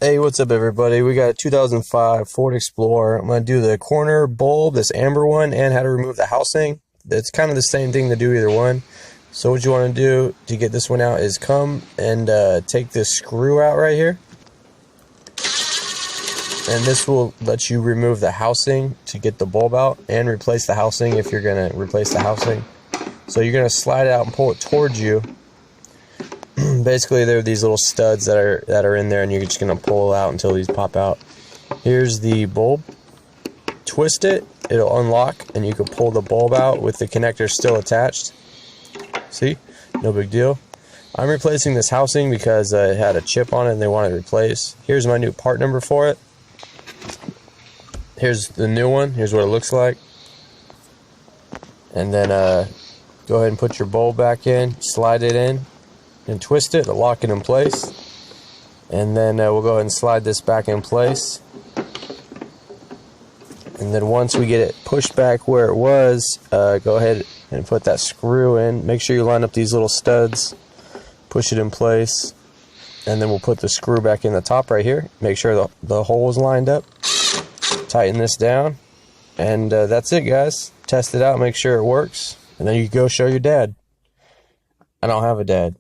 Hey, what's up everybody? We got a 2005 Ford Explorer. I'm going to do the corner bulb, this amber one, and how to remove the housing. It's kind of the same thing to do either one. So what you want to do to get this one out is come and take this screw out right here. And this will let you remove the housing to get the bulb out and replace the housing if you're going to replace the housing. So you're going to slide it out and pull it towards you. Basically, there are these little studs that are in there, and you're just gonna pull out until these pop out. Here's the bulb. Twist it, it'll unlock, and you can pull the bulb out with the connector still attached. See, no big deal. I'm replacing this housing because it had a chip on it, and they wanted to replace. Here's my new part number for it. Here's the new one. Here's what it looks like. And then go ahead and put your bulb back in. Slide it in. And twist it to lock it in place, and then we'll go ahead and slide this back in place, and then once we get it pushed back where it was, go ahead and put that screw in. Make sure you line up these little studs, push it in place, and then we'll put the screw back in the top right here. Make sure the hole is lined up, tighten this down, and that's it, guys. Test it out, make sure it works, and then you can go show your dad. I don't have a dad.